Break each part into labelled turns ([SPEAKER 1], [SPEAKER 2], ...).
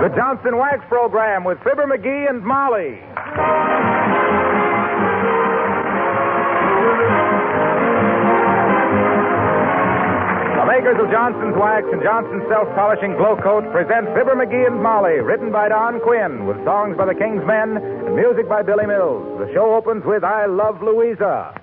[SPEAKER 1] The Johnson Wax Program with Fibber McGee and Molly. The makers of Johnson's Wax and Johnson's Self-Polishing Glo-Coat present Fibber McGee and Molly, written by Don Quinn, with songs by the King's Men and music by Billy Mills. The show opens with I Love Louisa.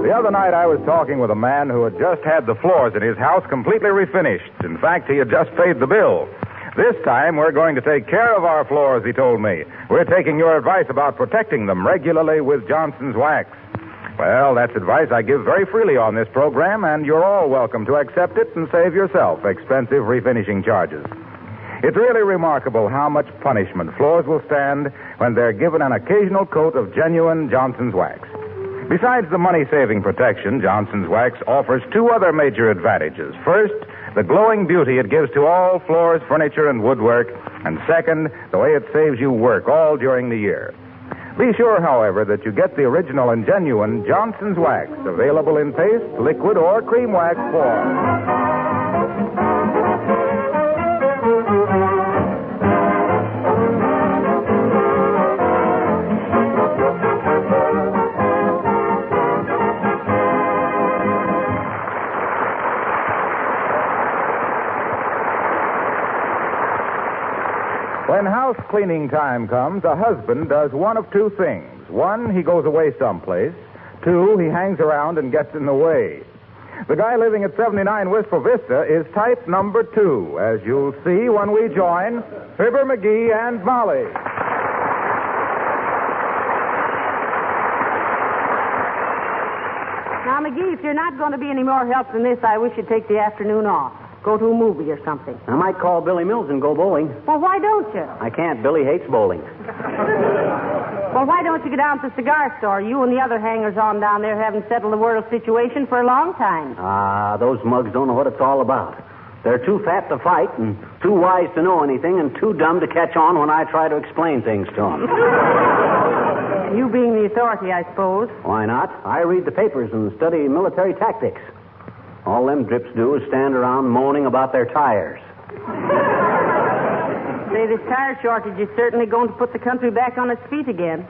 [SPEAKER 1] The other night I was talking with a man who had just had the floors in his house completely refinished. In fact, he had just paid the bill. This time we're going to take care of our floors, he told me. We're taking your advice about protecting them regularly with Johnson's Wax. Well, that's advice I give very freely on this program, and you're all welcome to accept it and save yourself expensive refinishing charges. It's really remarkable how much punishment floors will stand when they're given an occasional coat of genuine Johnson's Wax. Besides the money-saving protection, Johnson's Wax offers two other major advantages. First, the glowing beauty it gives to all floors, furniture, and woodwork. And second, the way it saves you work all during the year. Be sure, however, that you get the original and genuine Johnson's Wax, available in paste, liquid, or cream wax form. When house cleaning time comes, a husband does one of two things. One, he goes away someplace. Two, he hangs around and gets in the way. The guy living at 79 Wistful Vista is type number 2, as you'll see when we join Fibber McGee and Molly.
[SPEAKER 2] Now, McGee, if you're not going to be any more help than this, I wish you'd take the afternoon off. Go to a movie or something.
[SPEAKER 3] I might call Billy Mills and go bowling.
[SPEAKER 2] Well, why don't you?
[SPEAKER 3] I can't. Billy hates bowling.
[SPEAKER 2] Well, why don't you go down to the cigar store? You and the other hangers-on down there haven't settled the world situation for a long time.
[SPEAKER 3] Those mugs don't know what it's all about. They're too fat to fight and too wise to know anything and too dumb to catch on when I try to explain things to them.
[SPEAKER 2] You being the authority, I suppose.
[SPEAKER 3] Why not? I read the papers and study military tactics. All them drips do is stand around moaning about their tires.
[SPEAKER 2] Say, this tire shortage is certainly going to put the country back on its feet again.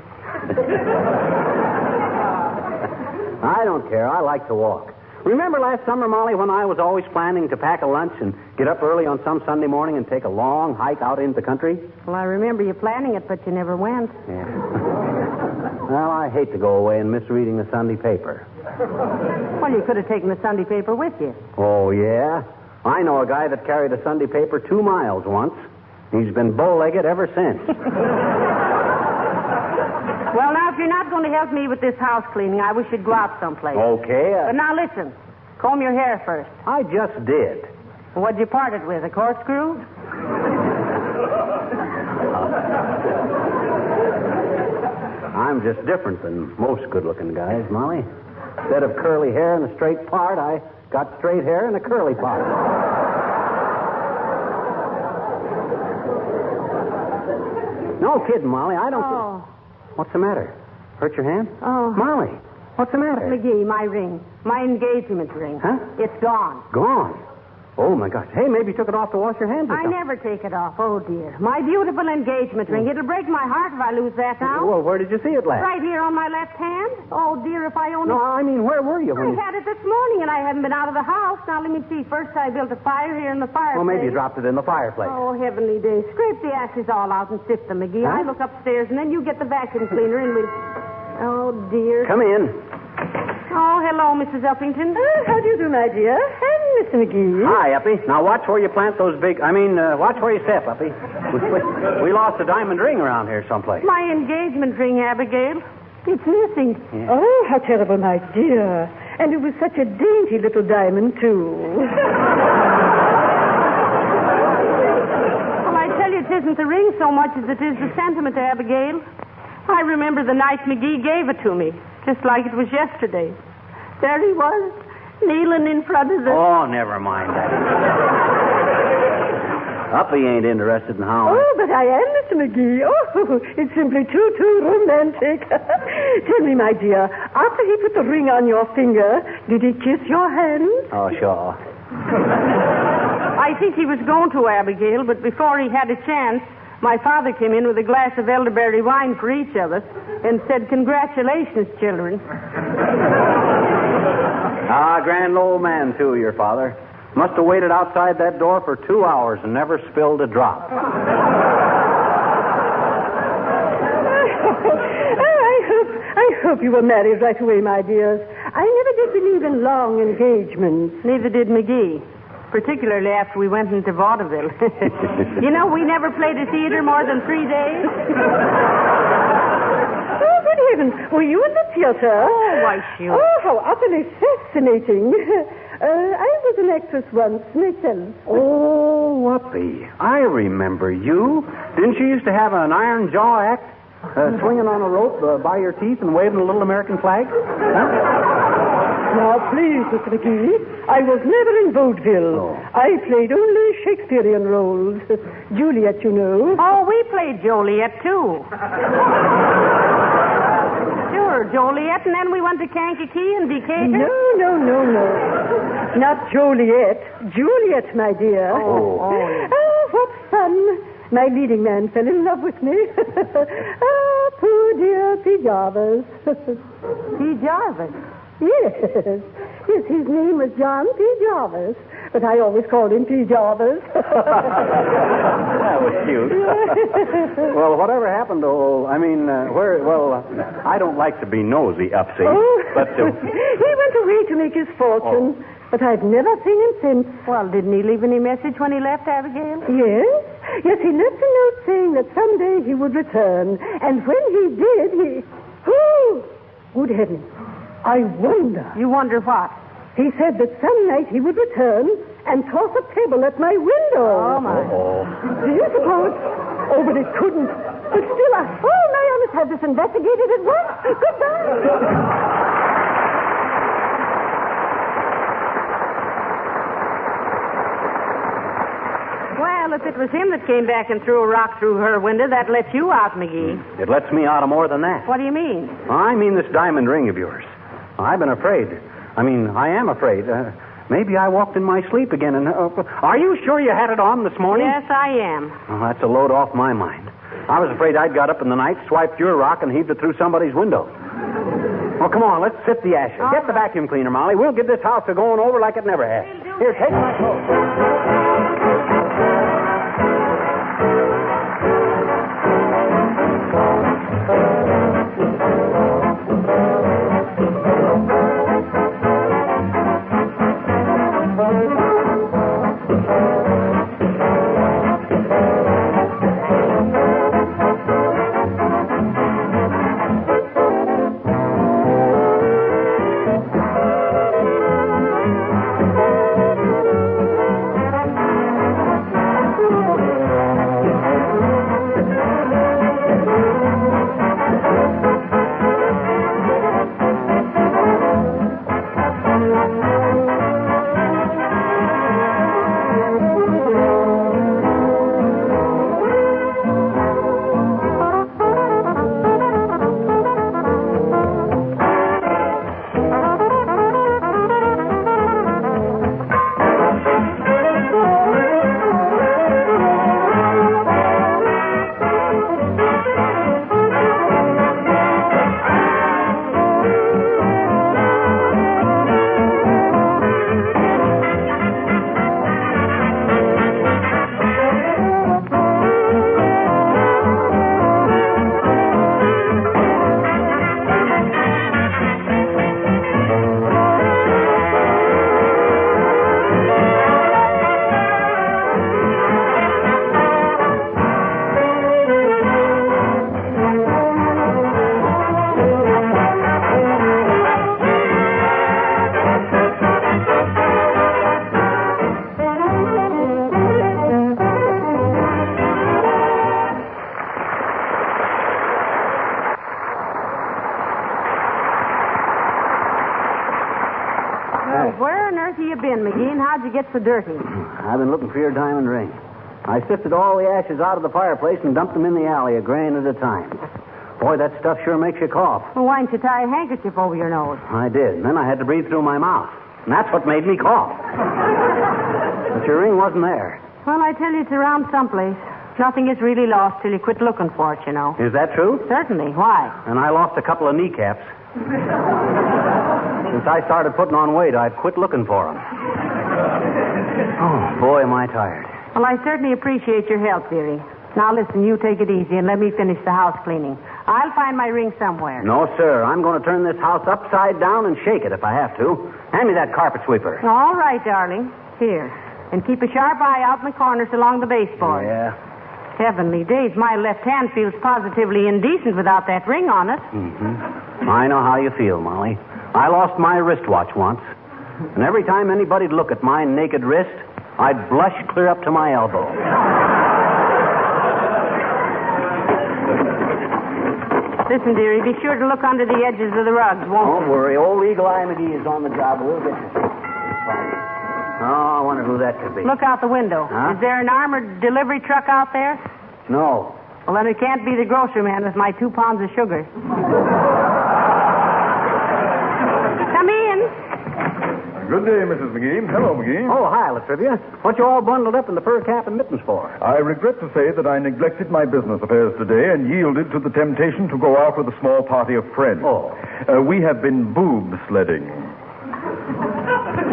[SPEAKER 3] I don't care. I like to walk. Remember last summer, Molly, when I was always planning to pack a lunch and get up early on some Sunday morning and take a long hike out into the country?
[SPEAKER 2] Well, I remember you planning it, but you never went.
[SPEAKER 3] Yeah. Well, I hate to go away and miss reading the Sunday paper.
[SPEAKER 2] Well, you could have taken the Sunday paper with you.
[SPEAKER 3] Oh, yeah? I know a guy that carried a Sunday paper 2 miles once. He's been bow-legged ever since.
[SPEAKER 2] Well, now, if you're not going to help me with this house cleaning, I wish you'd go out someplace.
[SPEAKER 3] Okay.
[SPEAKER 2] But now, listen. Comb your hair first.
[SPEAKER 3] I just did.
[SPEAKER 2] What'd you part it with, a corkscrew?
[SPEAKER 3] I'm just different than most good-looking guys, Molly. Instead of curly hair in a straight part, I got straight hair in a curly part. No kidding, Molly. I don't...
[SPEAKER 2] Oh.
[SPEAKER 3] What's the matter? Hurt your hand?
[SPEAKER 2] Oh.
[SPEAKER 3] Molly, what's the matter?
[SPEAKER 2] McGee, my ring. My engagement ring.
[SPEAKER 3] Huh?
[SPEAKER 2] It's gone.
[SPEAKER 3] Gone? Oh, my gosh. Hey, maybe you took it off to wash your hands or
[SPEAKER 2] I
[SPEAKER 3] something.
[SPEAKER 2] never take it off. Oh, dear. My beautiful engagement ring. It'll break my heart if I lose that now.
[SPEAKER 3] Well, where did you see it last?
[SPEAKER 2] Right here on my left hand. Oh, dear, if I only...
[SPEAKER 3] No, I mean, where were you
[SPEAKER 2] I
[SPEAKER 3] when
[SPEAKER 2] had it this morning, and I haven't been out of the house. Now, let me see. First, I built a fire here in the fireplace.
[SPEAKER 3] Well, maybe you dropped it in the fireplace.
[SPEAKER 2] Oh, heavenly days. Scrape the ashes all out and sift them, McGee.
[SPEAKER 3] Huh?
[SPEAKER 2] I look upstairs, and then you get the vacuum cleaner, and we'll... Oh, dear.
[SPEAKER 3] Come in.
[SPEAKER 2] Oh, hello, Mrs. Uppington.
[SPEAKER 4] How do you do, my dear? And Mr. McGee.
[SPEAKER 3] Hi, Uppy. Now, watch where you plant those big... watch where you step, Uppy. We lost a diamond ring around here someplace.
[SPEAKER 2] My engagement ring, Abigail. It's missing.
[SPEAKER 4] Yeah. Oh, how terrible, my dear. And it was such a dainty little diamond, too.
[SPEAKER 2] isn't the ring so much as it is the sentiment, Abigail. I remember the night McGee gave it to me, just like it was yesterday. There he was, kneeling in front of the...
[SPEAKER 3] Oh, never mind that. Uppy ain't interested in how...
[SPEAKER 4] Oh, but I am, Mr. McGee. Oh, it's simply too romantic. Tell me, my dear, after he put the ring on your finger, did he kiss your hand?
[SPEAKER 3] Oh, sure.
[SPEAKER 2] I think he was going to, Abigail, but before he had a chance, my father came in with a glass of elderberry wine for each of us and said, "Congratulations, children."
[SPEAKER 3] Grand old man, too, your father. Must have waited outside that door for 2 hours and never spilled a drop.
[SPEAKER 4] I hope you were married right away, my dears. I never did believe in long engagements.
[SPEAKER 2] Neither did McGee, particularly after we went into vaudeville. You know, we never played a theater more than 3 days.
[SPEAKER 4] Oh, good heavens. Were you in the theater?
[SPEAKER 2] Oh, why, shoot.
[SPEAKER 4] Oh, how utterly fascinating. I was an actress once, myself.
[SPEAKER 3] Oh, Uppy. I remember you. Didn't you used to have an iron jaw act? Swinging on a rope by your teeth and waving a little American flag?
[SPEAKER 4] Now, please, Mr. McGee, I was never in vaudeville.
[SPEAKER 3] Oh.
[SPEAKER 4] I played only Shakespearean roles. Juliet, you know.
[SPEAKER 2] Oh, we played Joliet, too. Sure, Joliet, and then we went to Kankakee and Decatur.
[SPEAKER 4] No. Not Joliet. Juliet, my dear.
[SPEAKER 3] Oh,
[SPEAKER 4] what fun. My leading man fell in love with me. Poor dear P. Jarvis.
[SPEAKER 2] P. Jarvis?
[SPEAKER 4] Yes, his name was John P. Jarvis, but I always called him P. Jarvis.
[SPEAKER 3] That was cute. Well, whatever happened to... I don't like to be nosy, Upsy.
[SPEAKER 4] Oh.
[SPEAKER 3] But...
[SPEAKER 4] He went away to make his fortune, but I've never seen him since.
[SPEAKER 2] Well, didn't he leave any message when he left, Abigail?
[SPEAKER 4] Yes, he left a note saying that someday he would return, and when he did, he... Oh, good heavens. I wonder.
[SPEAKER 2] You wonder what?
[SPEAKER 4] He said that some night he would return and toss a pebble at my window.
[SPEAKER 2] Oh, my.
[SPEAKER 4] Do you suppose? Oh, but it couldn't. But still, I must have this investigated at once. Goodbye.
[SPEAKER 2] Well, if it was him that came back and threw a rock through her window, that lets you out, McGee.
[SPEAKER 3] It lets me out of more than that.
[SPEAKER 2] What do you mean?
[SPEAKER 3] I mean this diamond ring of yours. I've been afraid. I am afraid. Maybe I walked in my sleep again. And are you sure you had it on this morning?
[SPEAKER 2] Yes, I am.
[SPEAKER 3] Oh, that's a load off my mind. I was afraid I'd got up in the night, swiped your rock, and heaved it through somebody's window. Well, come on, let's sip the ashes. Get the vacuum cleaner, Molly. We'll get this house to going over like it never has. Here, take my coat.
[SPEAKER 2] get so dirty?
[SPEAKER 3] I've been looking for your diamond ring. I sifted all the ashes out of the fireplace and dumped them in the alley, a grain at a time. Boy, that stuff sure makes you cough.
[SPEAKER 2] Well, why didn't you tie a handkerchief over your nose?
[SPEAKER 3] I did, and then I had to breathe through my mouth. And that's what made me cough. But your ring wasn't there.
[SPEAKER 2] Well, I tell you, it's around someplace. Nothing is really lost till you quit looking for it, you know.
[SPEAKER 3] Is that true?
[SPEAKER 2] Certainly. Why?
[SPEAKER 3] And I lost a couple of kneecaps. Since I started putting on weight, I've quit looking for them. Oh, boy, am I tired.
[SPEAKER 2] Well, I certainly appreciate your help, dearie. Now, listen, you take it easy and let me finish the house cleaning. I'll find my ring somewhere.
[SPEAKER 3] No, sir. I'm going to turn this house upside down and shake it if I have to. Hand me that carpet sweeper.
[SPEAKER 2] All right, darling. Here. And keep a sharp eye out in the corners along the baseboard.
[SPEAKER 3] Yeah.
[SPEAKER 2] Heavenly days, my left hand feels positively indecent without that ring on it.
[SPEAKER 3] Mm-hmm. I know how you feel, Molly. I lost my wristwatch once. And every time anybody'd look at my naked wrist, I'd blush clear up to my elbow.
[SPEAKER 2] Listen, dearie, be sure to look under the edges of the rugs, won't
[SPEAKER 3] Don't worry. Old Eagle Eye McGee is on the job. We'll get you. Oh, I wonder who that could be.
[SPEAKER 2] you? Look out the window.
[SPEAKER 3] Huh?
[SPEAKER 2] Is there an armored delivery truck out there?
[SPEAKER 3] No.
[SPEAKER 2] Well, then it can't be the grocery man with my 2 pounds of sugar. Come in.
[SPEAKER 5] Good day, Mrs. McGee. Hello, McGee.
[SPEAKER 3] Oh, hi, Latrivia. What you all bundled up in the fur cap and mittens for?
[SPEAKER 5] I regret to say that I neglected my business affairs today and yielded to the temptation to go out with a small party of friends.
[SPEAKER 3] Oh.
[SPEAKER 5] We have been boob sledding.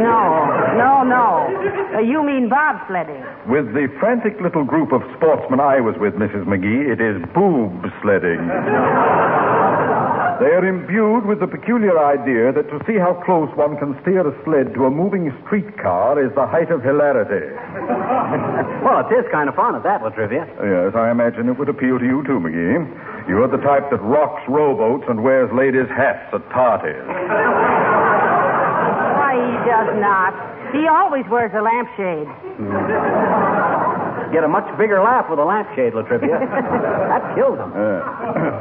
[SPEAKER 2] No. You mean bobsledding.
[SPEAKER 5] With the frantic little group of sportsmen I was with, Mrs. McGee, it is boob sledding. They are imbued with the peculiar idea that to see how close one can steer a sled to a moving streetcar is the height of hilarity.
[SPEAKER 3] Well, it is kind of fun at that, Latrivia.
[SPEAKER 5] Yes, I imagine it would appeal to you, too, McGee. You are the type that rocks rowboats and wears ladies' hats at parties.
[SPEAKER 2] Why, he does not. He always wears a lampshade.
[SPEAKER 3] Get a much bigger laugh with a lampshade, Latrivia. That kills him.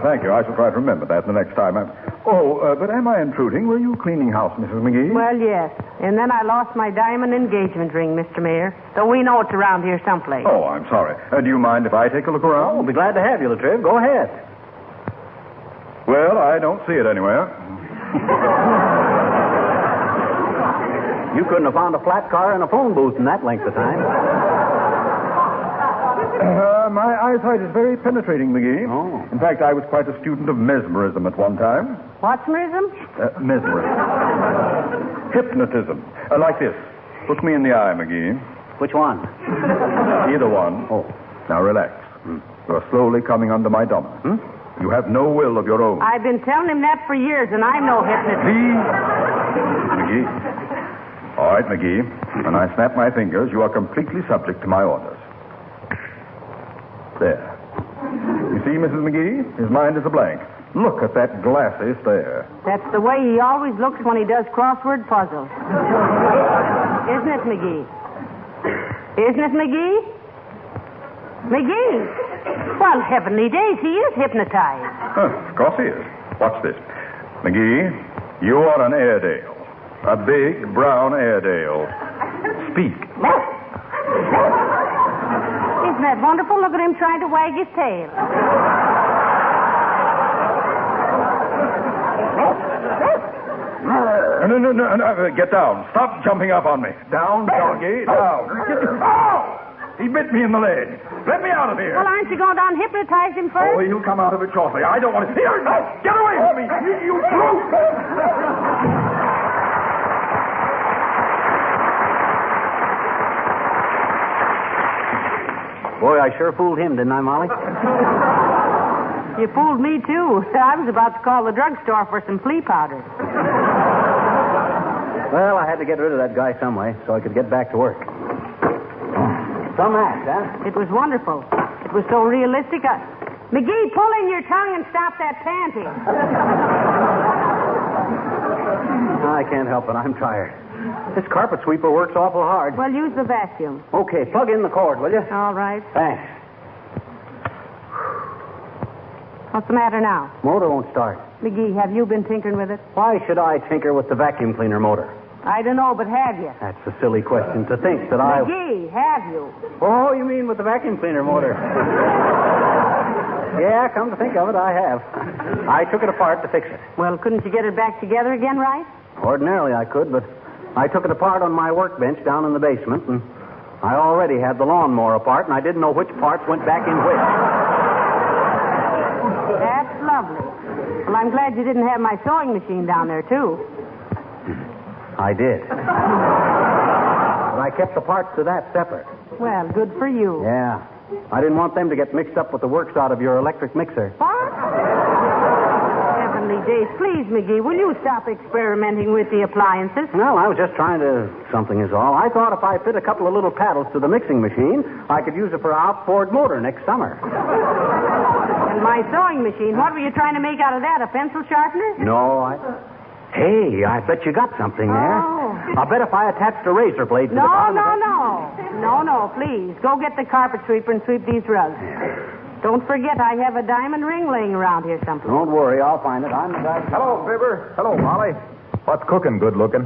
[SPEAKER 5] Thank you. I shall try to remember that the next time. But am I intruding? Were you cleaning house, Mrs. McGee?
[SPEAKER 2] Well, yes. And then I lost my diamond engagement ring, Mr. Mayor. Though we know it's around here someplace.
[SPEAKER 5] Oh, I'm sorry. Do you mind if I take a look around?
[SPEAKER 3] We'll be glad to have you, Latriv. Go ahead.
[SPEAKER 5] Well, I don't see it anywhere.
[SPEAKER 3] You couldn't have found a flat car in a phone booth in that length of time.
[SPEAKER 5] My eyesight is very penetrating, McGee.
[SPEAKER 3] Oh.
[SPEAKER 5] In fact, I was quite a student of mesmerism at one time.
[SPEAKER 2] What's mesmerism?
[SPEAKER 5] Mesmerism. Hypnotism. Like this. Look me in the eye, McGee.
[SPEAKER 3] Which one?
[SPEAKER 5] Either one.
[SPEAKER 3] Oh.
[SPEAKER 5] Now relax. You're slowly coming under my dominance. You have no will of your own.
[SPEAKER 2] I've been telling him that for years, and I'm no hypnotist.
[SPEAKER 5] Please. McGee. All right, McGee. When I snap my fingers, you are completely subject to my orders. There. You see, Mrs. McGee? His mind is a blank. Look at that glassy stare.
[SPEAKER 2] That's the way he always looks when he does crossword puzzles. Isn't it, McGee? Isn't it, McGee? McGee! Well, heavenly days, he is hypnotized.
[SPEAKER 5] Of course he is. Watch this. McGee, you are an Airedale. A big, brown Airedale. Speak.
[SPEAKER 2] Isn't that wonderful? Look at him trying to wag his tail.
[SPEAKER 5] No. Get down. Stop jumping up on me. Down, doggy, down. Oh! He bit me in the leg. Let me out of here.
[SPEAKER 2] Well, aren't you going down and hypnotize him first?
[SPEAKER 5] Oh, he'll come out of it shortly. I don't want to... Here! Get away from me! You brute!
[SPEAKER 3] Boy, I sure fooled him, didn't I, Molly?
[SPEAKER 2] You fooled me, too. I was about to call the drugstore for some flea powder.
[SPEAKER 3] Well, I had to get rid of that guy some way so I could get back to work. Some act, huh?
[SPEAKER 2] It was wonderful. It was so realistic. McGee, pull in your tongue and stop that panting.
[SPEAKER 3] I can't help it. I'm tired. This carpet sweeper works awful hard.
[SPEAKER 2] Well, use the vacuum.
[SPEAKER 3] Okay, plug in the cord, will you?
[SPEAKER 2] All right.
[SPEAKER 3] Thanks.
[SPEAKER 2] What's the matter now?
[SPEAKER 3] Motor won't start.
[SPEAKER 2] McGee, have you been tinkering with it?
[SPEAKER 3] Why should I tinker with the vacuum cleaner motor?
[SPEAKER 2] I don't know, but have you?
[SPEAKER 3] That's a silly question to think that I...
[SPEAKER 2] McGee, have you?
[SPEAKER 3] Oh, you mean with the vacuum cleaner motor? Yeah, come to think of it, I have. I took it apart to fix it.
[SPEAKER 2] Well, couldn't you get it back together again, right?
[SPEAKER 3] Ordinarily I could, but I took it apart on my workbench down in the basement, and I already had the lawnmower apart, and I didn't know which parts went back in which.
[SPEAKER 2] That's lovely. Well, I'm glad you didn't have my sewing machine down there, too.
[SPEAKER 3] I did. But I kept the parts to that separate.
[SPEAKER 2] Well, good for you.
[SPEAKER 3] Yeah. I didn't want them to get mixed up with the works out of your electric mixer.
[SPEAKER 2] What? Heavenly days. Please, McGee, will you stop experimenting with the appliances?
[SPEAKER 3] Well, I was just trying to... Something is all. I thought if I fit a couple of little paddles to the mixing machine, I could use it for an outboard motor next summer.
[SPEAKER 2] And my sewing machine, what were you trying to make out of that, a pencil sharpener?
[SPEAKER 3] No, Hey, I bet you got something there.
[SPEAKER 2] Oh.
[SPEAKER 3] I'll bet if I attached a razor blade to the bottom of it...
[SPEAKER 2] No, please. Go get the carpet sweeper and sweep these rugs. Don't forget, I have a diamond ring laying around here someplace.
[SPEAKER 3] Don't worry, I'll find it. I'm the guy...
[SPEAKER 1] Hello, Fibber. Hello, Molly. What's cooking, good looking?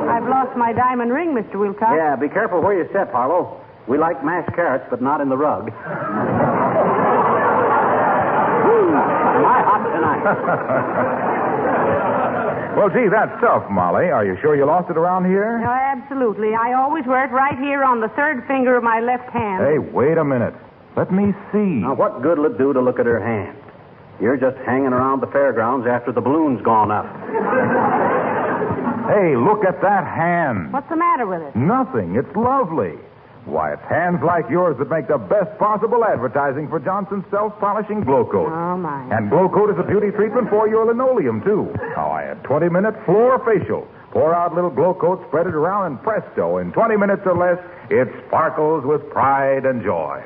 [SPEAKER 2] I've lost my diamond ring, Mr. Wilcox.
[SPEAKER 3] Yeah, be careful where you step, Harlow. We like mashed carrots, but not in the rug. My hot tonight.
[SPEAKER 1] Well, gee, that's tough, Molly. Are you sure you lost it around here?
[SPEAKER 2] No, absolutely. I always wear it right here on the third finger of my left hand.
[SPEAKER 1] Hey, wait a minute. Let me see.
[SPEAKER 3] Now, what good will it do to look at her hand? You're just hanging around the fairgrounds after the balloon's gone up.
[SPEAKER 1] Hey, look at that hand.
[SPEAKER 2] What's the matter with it?
[SPEAKER 1] Nothing. It's lovely. Why, it's hands like yours that make the best possible advertising for Johnson's self-polishing Glo-Coat.
[SPEAKER 2] Oh, my.
[SPEAKER 1] And Glo-Coat is a beauty treatment for your linoleum, too. Oh, I had 20-minute floor facial. Pour out little Glo-Coat, spread it around, and presto, in 20 minutes or less, it sparkles with pride and joy.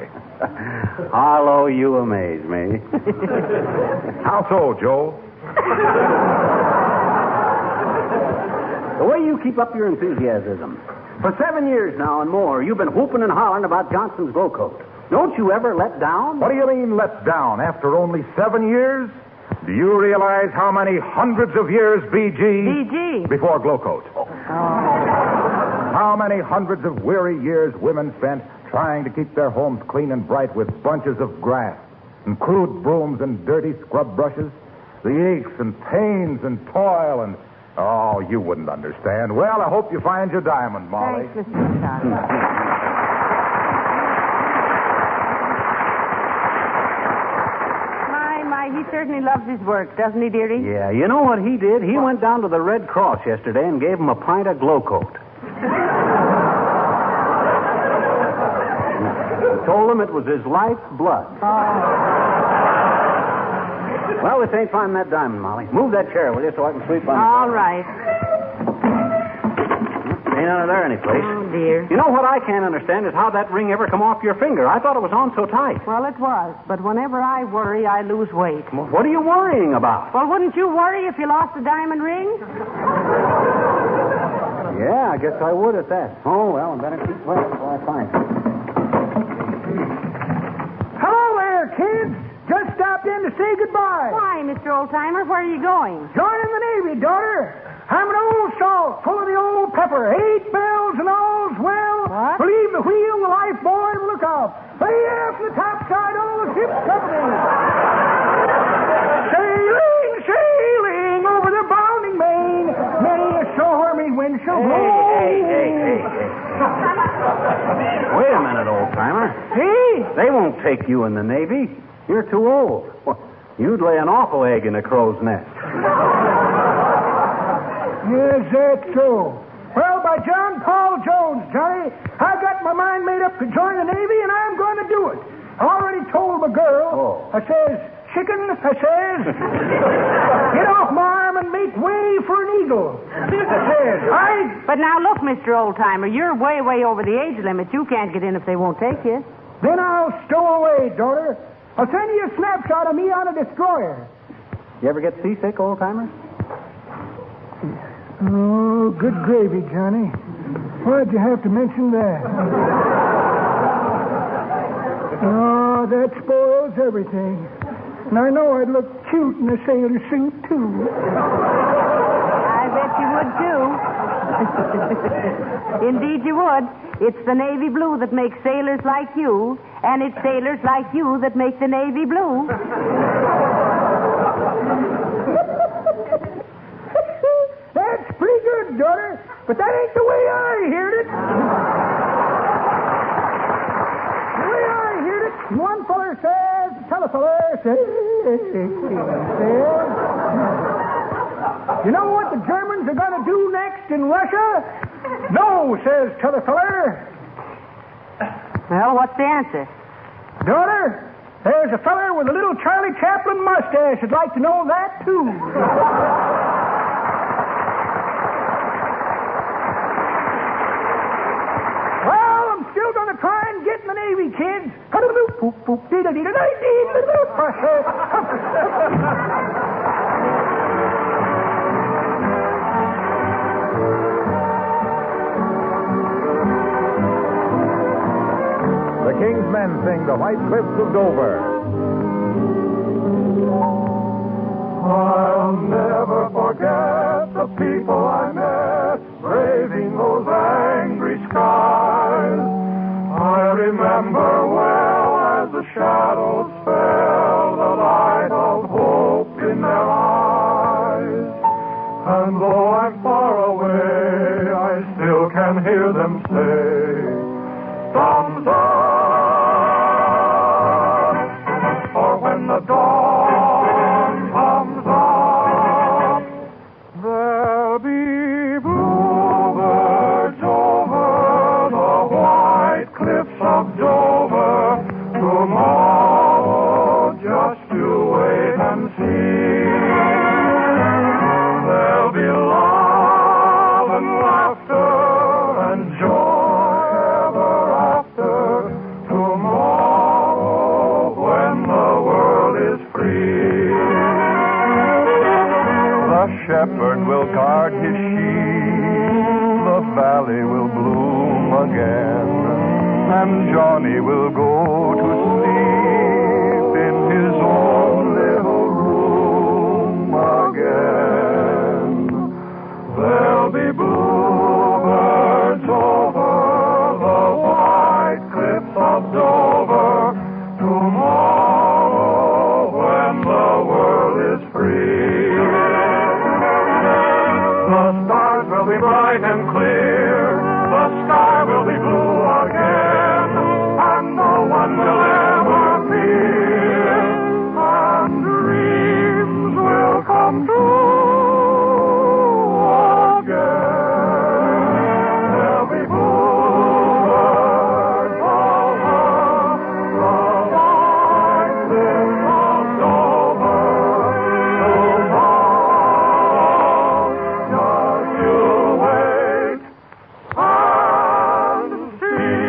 [SPEAKER 3] Harlow, you amaze me.
[SPEAKER 1] How so, Joe?
[SPEAKER 3] The way you keep up your enthusiasm. For 7 years now and more, you've been whooping and hollering about Johnson's Glo-Coat. Don't you ever let down?
[SPEAKER 1] What do you mean, let down? After only 7 years? Do you realize how many hundreds of years,
[SPEAKER 2] BG?
[SPEAKER 1] Before Glo-Coat?
[SPEAKER 2] Oh.
[SPEAKER 1] How many hundreds of weary years women spent trying to keep their homes clean and bright with bunches of grass and crude brooms and dirty scrub brushes? The aches and pains and toil and... Oh, you wouldn't understand. Well, I hope you find your diamond, Molly.
[SPEAKER 2] Thanks, Mr. Wilcox. My, he certainly loves his work, doesn't he, dearie?
[SPEAKER 3] Yeah, you know what he did? He went down to the Red Cross yesterday and gave him a pint of Glo-Coat. He told him it was his life's blood.
[SPEAKER 2] Oh.
[SPEAKER 3] Well, this ain't finding that diamond, Molly. Move that chair, will you, so I can sleep on it.
[SPEAKER 2] All right.
[SPEAKER 3] Ain't under there any place.
[SPEAKER 2] Oh, dear.
[SPEAKER 3] You know what I can't understand is how that ring ever come off your finger. I thought it was on so tight.
[SPEAKER 2] Well, it was. But whenever I worry, I lose weight.
[SPEAKER 3] Well, what are you worrying about?
[SPEAKER 2] Well, wouldn't you worry if you lost the diamond ring?
[SPEAKER 3] Yeah, I guess I would at that. Oh, well, I better keep waiting until I find it.
[SPEAKER 6] Hello there, kids. Just stopped in to say goodbye.
[SPEAKER 2] Why, Mr. Oldtimer, where are you going?
[SPEAKER 6] Joining the Navy, daughter. I'm an old salt full of the old pepper. 8 bells and all's well.
[SPEAKER 2] What?
[SPEAKER 6] Believe the wheel, the lifebuoy, and the lookout. Lay aft the topside, all the ship's company. Sailing, sailing over the bounding main. Many a stormy wind shall blow.
[SPEAKER 3] Hey. Wait a minute, old-timer.
[SPEAKER 6] See?
[SPEAKER 3] They won't take you in the Navy. You're too old. Well, you'd lay an awful egg in a crow's nest.
[SPEAKER 6] Yes, that's so. Well, by John Paul Jones, Johnny, I got my mind made up to join the Navy, and I'm going to do it. I already told my girl.
[SPEAKER 3] Oh.
[SPEAKER 6] I says, chicken, I says, get off my arm and make way for an eagle. I says,
[SPEAKER 2] But now, look, Mr. Oldtimer, you're way, way over the age limit. You can't get in if they won't take you.
[SPEAKER 6] Then I'll stow away, daughter. I'll send you a snapshot of me on a destroyer.
[SPEAKER 3] You ever get seasick, old-timer?
[SPEAKER 6] Oh, good gravy, Johnny. Why'd you have to mention that? Oh, that spoils everything. And I know I'd look cute in a sailor suit, too.
[SPEAKER 2] I've bet you would, too. Indeed you would. It's the navy blue that makes sailors like you, and it's sailors like you that make the navy blue.
[SPEAKER 6] That's pretty good, daughter, but that ain't the way I heard it. The way I heard it, one feller says, t'other feller says, you know what the Germans are going to do next in Russia? No, says t'other feller.
[SPEAKER 2] Well, what's the answer?
[SPEAKER 6] Daughter, there's a feller with a little Charlie Chaplin mustache who'd like to know that, too. Well, I'm still going to try and get in the Navy, kids.
[SPEAKER 1] The King's Men sing The White Cliffs of Dover.
[SPEAKER 5] I'll never forget the people I met braving those angry skies. I remember well as the shadows fell the light of hope in their eyes. And though I'm far away, I still can hear them say, thumbs up. For when the dawn comes up, there'll be bluebirds over the white cliffs of Dover. Tomorrow, just you wait and see. There'll be love and laughter and joy ever after. Tomorrow, when the world is free. The shepherd will guard his sheep. The valley will bloom again. And Johnny will go to sleep in his own little room again. There'll be bluebirds over the white cliffs of Dover. Tomorrow, when the world is free. The stars will be bright and clear. The sky will be blue again. And no one will ever fear. And dreams will come true again. There'll be bluebirds over the white cliffs of Dover. Tomorrow, just you wait and see.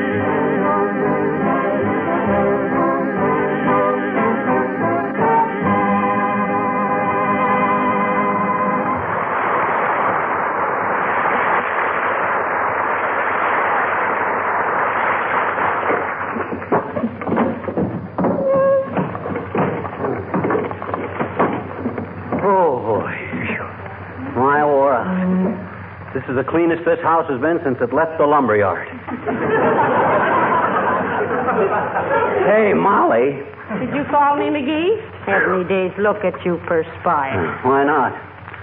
[SPEAKER 3] Oh, boy. My wore out. This is the cleanest this house has been since it left the lumber yard. Hey, Molly.
[SPEAKER 2] Did you call me, McGee? Heavenly days, look at you perspire.
[SPEAKER 3] Why not?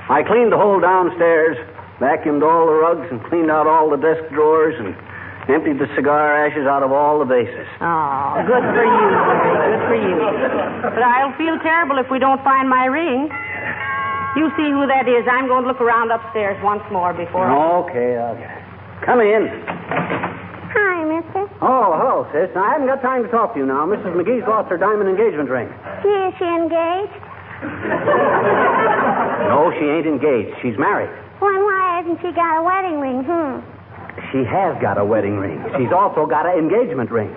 [SPEAKER 3] I cleaned the whole downstairs, vacuumed all the rugs, and cleaned out all the desk drawers, and emptied the cigar ashes out of all the vases.
[SPEAKER 2] Oh, good for you, Larry. Good for you. But I'll feel terrible if we don't find my ring. You see who that is. I'm going to look around upstairs once more before
[SPEAKER 3] Okay. Come in.
[SPEAKER 7] Hi, mister.
[SPEAKER 3] Oh, hello, sis. Now, I haven't got time to talk to you now. Mrs. McGee's lost her diamond engagement ring.
[SPEAKER 7] Is she engaged?
[SPEAKER 3] No, she ain't engaged. She's married.
[SPEAKER 7] Well, why hasn't she got a wedding ring?
[SPEAKER 3] She has got a wedding ring. She's also got an engagement ring.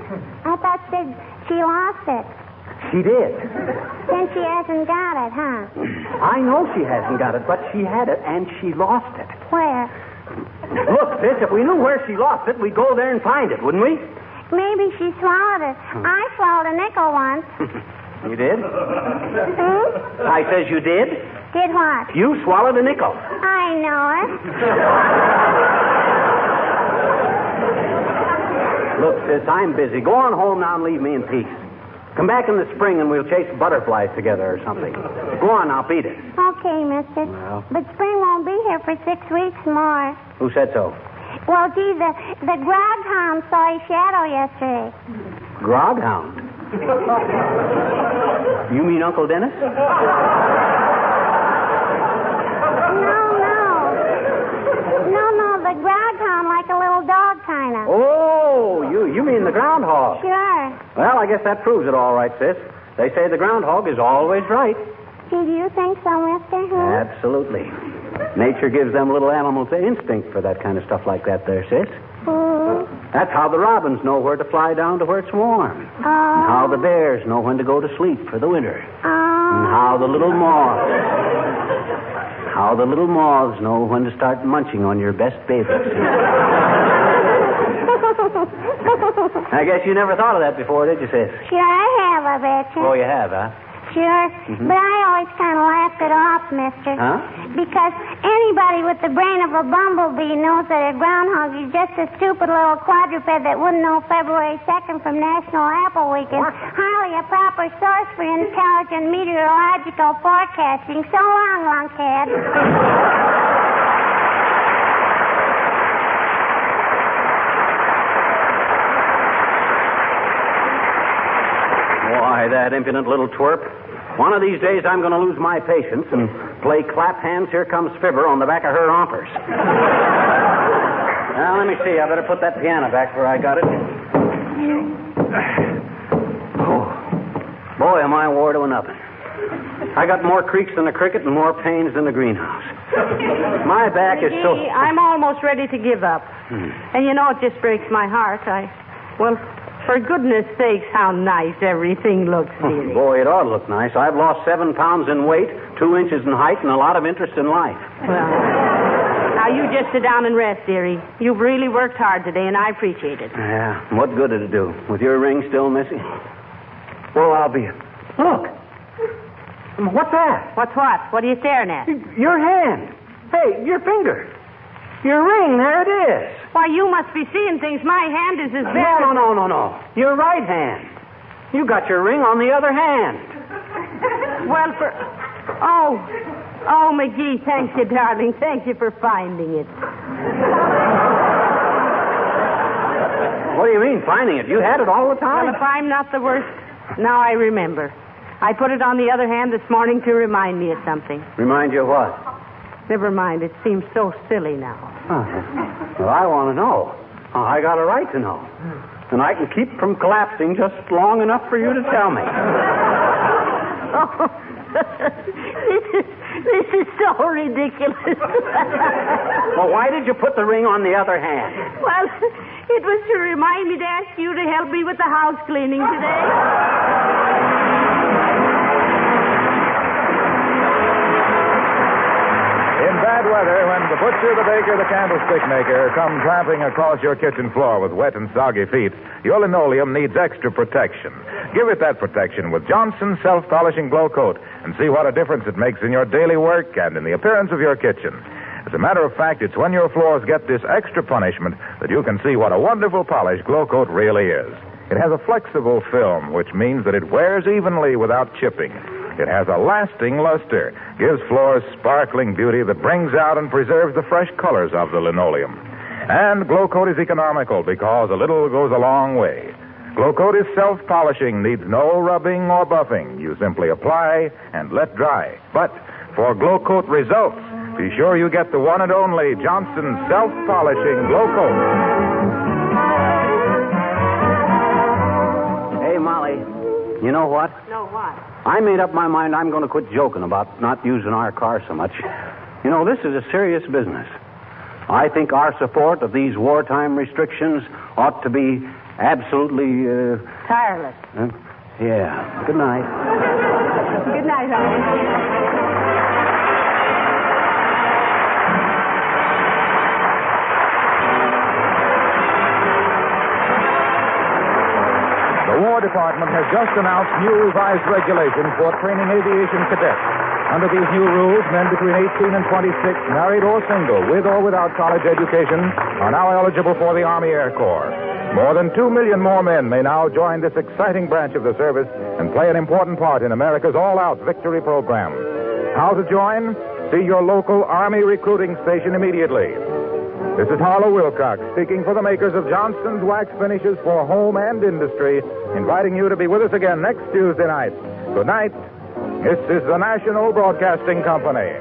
[SPEAKER 7] I thought she lost it.
[SPEAKER 3] She did.
[SPEAKER 7] Then she hasn't got it, huh?
[SPEAKER 3] I know she hasn't got it, but she had it, and she lost it.
[SPEAKER 7] Where?
[SPEAKER 3] Look, sis, if we knew where she lost it, we'd go there and find it, wouldn't we?
[SPEAKER 7] Maybe she swallowed it. I swallowed a nickel once.
[SPEAKER 3] You did? I says you did?
[SPEAKER 7] Did what?
[SPEAKER 3] You swallowed a nickel.
[SPEAKER 7] I know it.
[SPEAKER 3] Look, sis, I'm busy. Go on home now and leave me in peace. Come back in the spring and we'll chase butterflies together or something. Go on now, beat it.
[SPEAKER 7] Okay, mister.
[SPEAKER 3] Well.
[SPEAKER 7] But spring won't be here for 6 weeks more.
[SPEAKER 3] Who said so?
[SPEAKER 7] Well, gee, the groghound saw his shadow yesterday.
[SPEAKER 3] Groghound? You mean Uncle Dennis?
[SPEAKER 7] No, the groghound, like a little dog, kind of.
[SPEAKER 3] Oh, you mean the groundhog.
[SPEAKER 7] Sure.
[SPEAKER 3] Well, I guess that proves it all right, sis. They say the groundhog is always right.
[SPEAKER 7] Gee, do you think so, mister? Huh?
[SPEAKER 3] Absolutely. Nature gives them little animals an instinct for that kind of stuff like that there, sis. That's how the robins know where to fly down to where it's warm. And how the bears know when to go to sleep for the winter. And how the little moths know when to start munching on your best babies. I guess you never thought of that before, did you, sis?
[SPEAKER 7] Sure, I have, I bet you.
[SPEAKER 3] Oh, you have, huh?
[SPEAKER 7] Sure. But I always kind of laughed it off, mister.
[SPEAKER 3] Huh?
[SPEAKER 7] Because anybody with the brain of a bumblebee knows that a groundhog is just a stupid little quadruped that wouldn't know February 2nd from National Apple Week and hardly a proper source for intelligent meteorological forecasting. So long, lunkhead.
[SPEAKER 3] Why, that impudent little twerp. One of these days I'm going to lose my patience and play clap hands, here comes Fibber on the back of her rompers. Now, let me see. I better put that piano back where I got it. Oh, boy, am I wore to a nubbin. I got more creaks than a cricket and more pains than a greenhouse. My back is so...
[SPEAKER 2] I'm almost ready to give up. And you know, it just breaks my heart. Well, for goodness sakes, how nice everything looks, dearie.
[SPEAKER 3] Boy, it ought to look nice. I've lost 7 pounds in weight, 2 inches in height, and a lot of interest in life.
[SPEAKER 2] Well, now you just sit down and rest, dearie. You've really worked hard today, and I appreciate it.
[SPEAKER 3] Yeah, what good did it do? With your ring still missing? Well, I'll be... Look. What's that?
[SPEAKER 2] What's what? What are you staring at?
[SPEAKER 3] Your hand. Hey, your finger. Your ring, there it is.
[SPEAKER 2] Why, you must be seeing things. My hand is as big
[SPEAKER 3] No. Your right hand. You got your ring on the other hand.
[SPEAKER 2] Well, Oh, McGee, thank you, darling. Thank you for finding it.
[SPEAKER 3] What do you mean, finding it? You had it all the time?
[SPEAKER 2] Well, if I'm not the worst, now I remember. I put it on the other hand this morning to remind me of something.
[SPEAKER 3] Remind you of what?
[SPEAKER 2] Never mind. It seems so silly now.
[SPEAKER 3] Oh, well, I want to know. I got a right to know. And I can keep from collapsing just long enough for you to tell me.
[SPEAKER 2] Oh, this is so ridiculous.
[SPEAKER 3] Well, why did you put the ring on the other hand?
[SPEAKER 2] Well, it was to remind me to ask you to help me with the house cleaning today.
[SPEAKER 1] In bad weather, when the butcher, the baker, the candlestick maker come tramping across your kitchen floor with wet and soggy feet, your linoleum needs extra protection. Give it that protection with Johnson's self-polishing Glo-Coat and see what a difference it makes in your daily work and in the appearance of your kitchen. As a matter of fact, it's when your floors get this extra punishment that you can see what a wonderful polish Glo-Coat really is. It has a flexible film, which means that it wears evenly without chipping. It has a lasting luster, gives floors sparkling beauty that brings out and preserves the fresh colors of the linoleum. And Glo-Coat is economical because a little goes a long way. Glo-Coat is self-polishing, needs no rubbing or buffing. You simply apply and let dry. But for Glo-Coat results, be sure you get the one and only Johnson self-polishing Glo-Coat.
[SPEAKER 3] Hey, Molly, you know what?
[SPEAKER 2] No, what?
[SPEAKER 3] I made up my mind I'm going to quit joking about not using our car so much. You know, this is a serious business. I think our support of these wartime restrictions ought to be absolutely...
[SPEAKER 2] Tireless.
[SPEAKER 3] Yeah. Good night.
[SPEAKER 2] Good night, honey.
[SPEAKER 1] The The War Department has just announced new revised regulations for training aviation cadets. Under these new rules, men between 18 and 26, married or single, with or without college education, are now eligible for the Army Air Corps. More than 2 million more men may now join this exciting branch of the service and play an important part in America's all-out victory program. How to join? See your local Army recruiting station immediately. This is Harlow Wilcox, speaking for the makers of Johnston's Wax Finishes for Home and Industry, inviting you to be with us again next Tuesday night. Good night. This is the National Broadcasting Company.